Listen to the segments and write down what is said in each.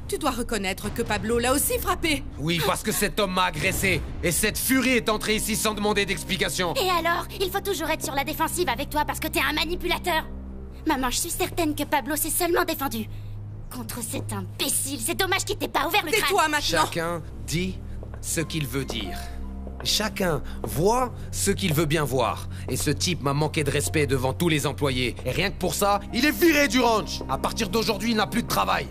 Tu dois reconnaître que Pablo l'a aussi frappé. Oui, parce que cet homme m'a agressé. Et cette furie est entrée ici sans demander d'explication. Et alors? Il faut toujours être sur la défensive avec toi parce que t'es un manipulateur. Maman, je suis certaine que Pablo s'est seulement défendu. Contre cet imbécile, c'est dommage qu'il t'ait pas ouvert le crâne. Tais-toi maintenant. Chacun dit ce qu'il veut dire. Chacun voit ce qu'il veut bien voir. Et ce type m'a manqué de respect devant tous les employés. Et rien que pour ça, il est viré du ranch. À partir d'aujourd'hui, il n'a plus de travail.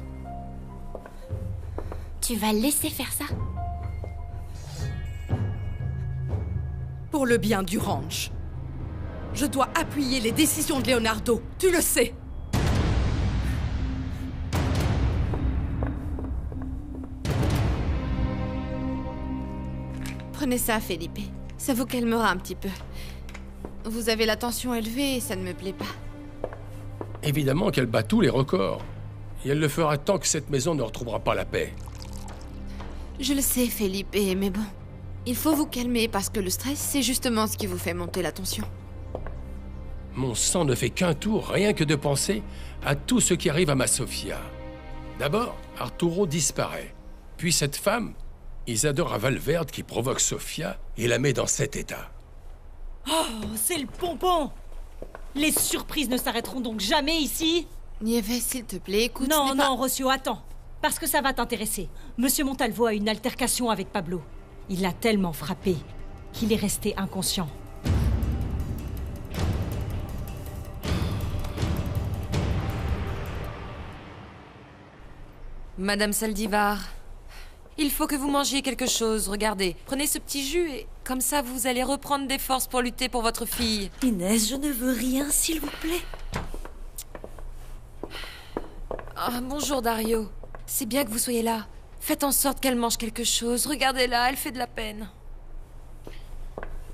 Tu vas laisser faire ça? Pour le bien du ranch. Je dois appuyer les décisions de Leonardo. Tu le sais. Prenez ça, Felipe. Ça vous calmera un petit peu. Vous avez la tension élevée et ça ne me plaît pas. Évidemment qu'elle bat tous les records. Et elle le fera tant que cette maison ne retrouvera pas la paix. Je le sais, Felipe, mais bon. Il faut vous calmer parce que le stress, c'est justement ce qui vous fait monter la tension. Mon sang ne fait qu'un tour, rien que de penser à tout ce qui arrive à ma Sofia. D'abord, Arturo disparaît. Puis cette femme, Isadora Valverde, qui provoque Sofia et la met dans cet état. Oh, c'est le pompon! Les surprises ne s'arrêteront donc jamais ici? Nieves, s'il te plaît, écoute. Non, ce n'est pas- non, Rossio, attends. Parce que ça va t'intéresser. Monsieur Montalvo a une altercation avec Pablo. Il l'a tellement frappé qu'il est resté inconscient. Madame Saldivar, il faut que vous mangiez quelque chose, regardez. Prenez ce petit jus et comme ça vous allez reprendre des forces pour lutter pour votre fille. Inès, je ne veux rien, s'il vous plaît. Ah, bonjour Dario. C'est bien que vous soyez là. Faites en sorte qu'elle mange quelque chose. Regardez-la, elle fait de la peine.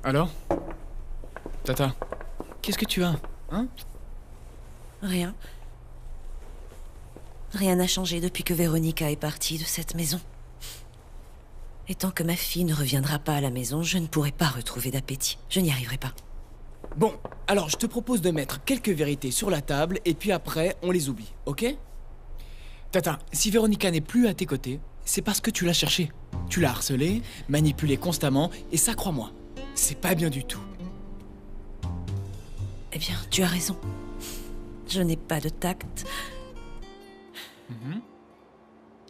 Alors? Tata, qu'est-ce que tu as? Hein? Rien. Rien n'a changé depuis que Véronica est partie de cette maison. Et tant que ma fille ne reviendra pas à la maison, je ne pourrai pas retrouver d'appétit. Je n'y arriverai pas. Bon, alors je te propose de mettre quelques vérités sur la table et puis après, on les oublie, ok? Tata, si Véronica n'est plus à tes côtés, c'est parce que tu l'as cherchée. Tu l'as harcelée, manipulée constamment, et ça, crois-moi, c'est pas bien du tout. Eh bien, tu as raison. Je n'ai pas de tact.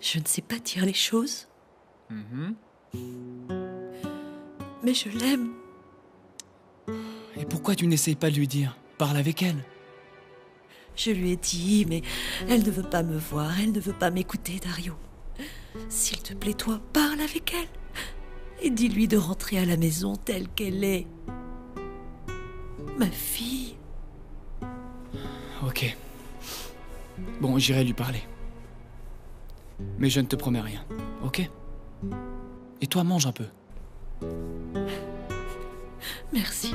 Je ne sais pas dire les choses. Mais je l'aime. Et pourquoi tu n'essayes pas de lui dire? Parle avec elle. Je lui ai dit, mais elle ne veut pas me voir, elle ne veut pas m'écouter, Dario. S'il te plaît, toi, parle avec elle. Et dis-lui de rentrer à la maison telle qu'elle est. Ma fille. Ok. Bon, j'irai lui parler. Mais je ne te promets rien, ok? Et toi, mange un peu. Merci.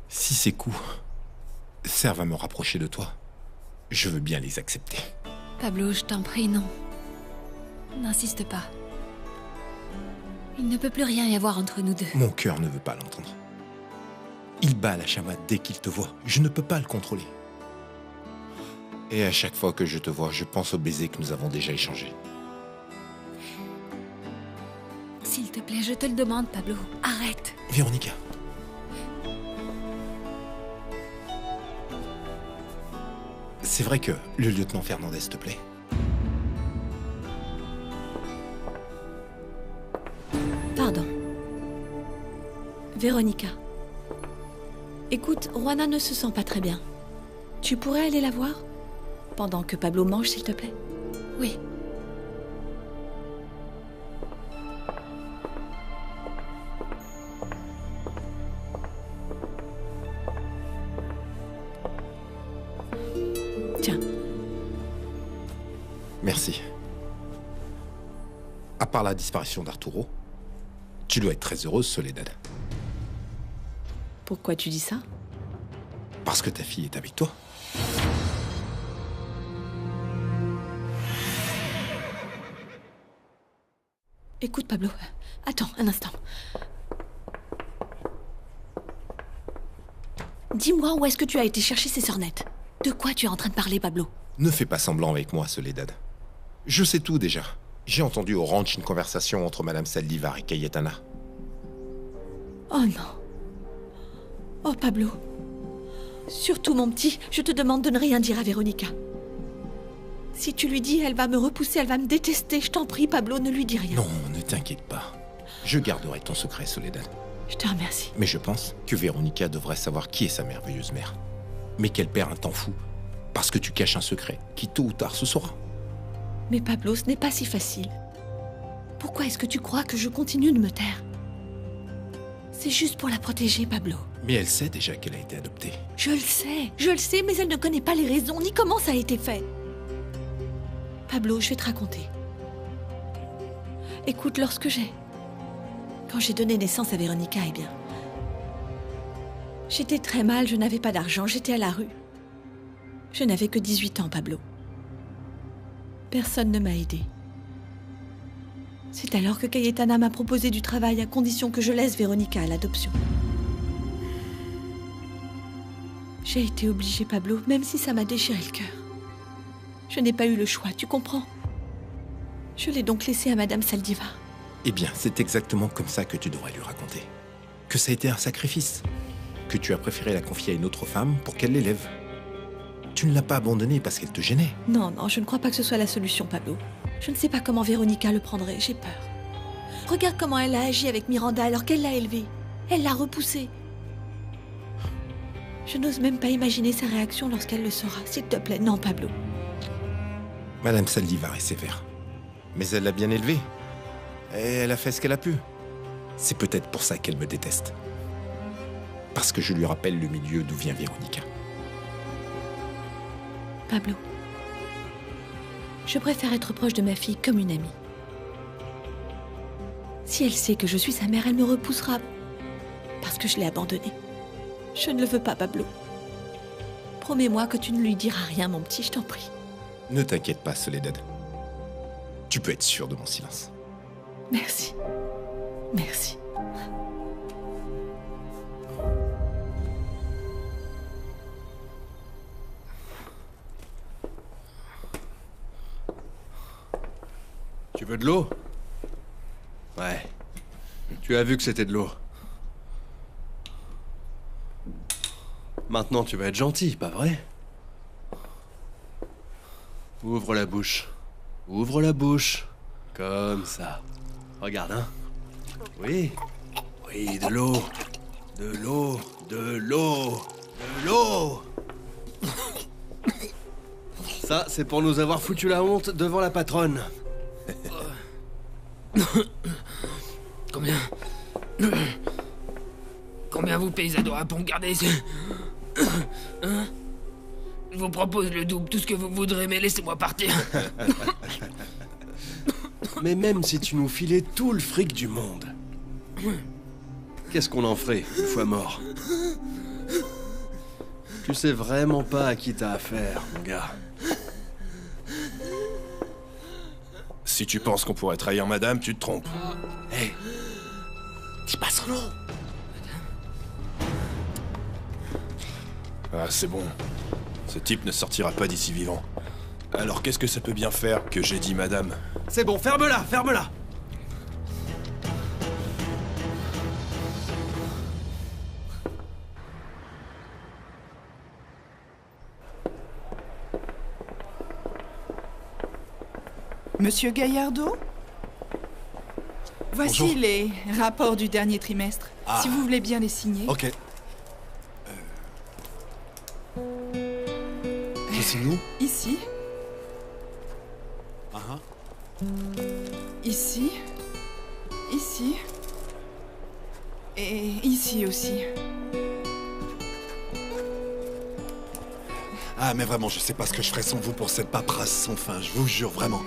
Si ces coups servent à me rapprocher de toi, je veux bien les accepter. Pablo, je t'en prie, non. N'insiste pas. Il ne peut plus rien y avoir entre nous deux. Mon cœur ne veut pas l'entendre. Il bat la chamade dès qu'il te voit. Je ne peux pas le contrôler. Et à chaque fois que je te vois, je pense au baiser que nous avons déjà échangé. S'il te plaît, je te le demande, Pablo. Arrête. Véronica. C'est vrai que le lieutenant Fernandez te plaît? Pardon. Véronica. Écoute, Juana ne se sent pas très bien. Tu pourrais aller la voir? Pendant que Pablo mange, s'il te plaît. Oui. Tiens. Merci. À part la disparition d'Arturo, tu dois être très heureuse, Soledad. Pourquoi tu dis ça? Parce que ta fille est avec toi. Écoute, Pablo. Attends, un instant. Dis-moi où est-ce que tu as été chercher ces sornettes? De quoi tu es en train de parler, Pablo? Ne fais pas semblant avec moi, Soledad. Je sais tout déjà. J'ai entendu au ranch une conversation entre Madame Saldivar et Cayetana. Oh non. Oh, Pablo. Surtout, mon petit, je te demande de ne rien dire à Véronica. Si tu lui dis, elle va me repousser, elle va me détester. Je t'en prie, Pablo, ne lui dis rien. Non, ne t'inquiète pas. Je garderai ton secret, Soledad. Je te remercie. Mais je pense que Véronica devrait savoir qui est sa merveilleuse mère. Mais qu'elle perd un temps fou parce que tu caches un secret qui, tôt ou tard, se saura. Mais Pablo, ce n'est pas si facile. Pourquoi est-ce que tu crois que je continue de me taire? C'est juste pour la protéger, Pablo. Mais elle sait déjà qu'elle a été adoptée. Je le sais, mais elle ne connaît pas les raisons ni comment ça a été fait. Pablo, je vais te raconter. Écoute, quand j'ai donné naissance à Véronica, eh bien, j'étais très mal, je n'avais pas d'argent, j'étais à la rue. Je n'avais que 18 ans, Pablo. Personne ne m'a aidé. C'est alors que Cayetana m'a proposé du travail à condition que je laisse Véronica à l'adoption. J'ai été obligée, Pablo, même si ça m'a déchiré le cœur. Je n'ai pas eu le choix, tu comprends? Je l'ai donc laissée à Madame Saldivar. Eh bien, c'est exactement comme ça que tu devrais lui raconter. Que ça a été un sacrifice. Que tu as préféré la confier à une autre femme pour qu'elle l'élève. Tu ne l'as pas abandonnée parce qu'elle te gênait. Non, je ne crois pas que ce soit la solution, Pablo. Je ne sais pas comment Véronica le prendrait, j'ai peur. Regarde comment elle a agi avec Miranda alors qu'elle l'a élevée. Elle l'a repoussée. Je n'ose même pas imaginer sa réaction lorsqu'elle le saura. S'il te plaît, non, Pablo. Madame Saldivar est sévère. Mais elle l'a bien élevée. Et elle a fait ce qu'elle a pu. C'est peut-être pour ça qu'elle me déteste. Parce que je lui rappelle le milieu d'où vient Véronica. Pablo, je préfère être proche de ma fille comme une amie. Si elle sait que je suis sa mère, elle me repoussera parce que je l'ai abandonnée. Je ne le veux pas, Pablo. Promets-moi que tu ne lui diras rien, mon petit, je t'en prie. Ne t'inquiète pas, Soledad. Tu peux être sûr de mon silence. Merci. Merci. Tu veux de l'eau? Ouais. Tu as vu que c'était de l'eau. Maintenant, tu vas être gentil, pas vrai? Ouvre la bouche. Ouvre la bouche. Comme ça. Regarde, hein. Oui. Oui, de l'eau. De l'eau. De l'eau. De l'eau. Ça, c'est pour nous avoir foutu la honte devant la patronne. Combien vous payez Isadora pour me garder ici? Hein? Je vous propose le double, tout ce que vous voudrez, mais laissez-moi partir. Mais même si tu nous filais tout le fric du monde, qu'est-ce qu'on en ferait une fois mort? Tu sais vraiment pas à qui t'as affaire, mon gars. Si tu penses qu'on pourrait trahir madame, tu te trompes. Hé, dis pas son nom. Ah, c'est bon. Ce type ne sortira pas d'ici vivant. Alors qu'est-ce que ça peut bien faire que j'ai dit madame? C'est bon, ferme-la, ferme-la. Monsieur Gaillardeau? Voici Bonjour. les rapports du dernier trimestre. Ah. Si vous voulez bien les signer. Ok. Signe-nous. Ici. Ici. Ici. Et ici aussi. Ah, mais vraiment, je sais pas ce que je ferais sans vous pour cette paperasse sans fin, je vous jure, vraiment.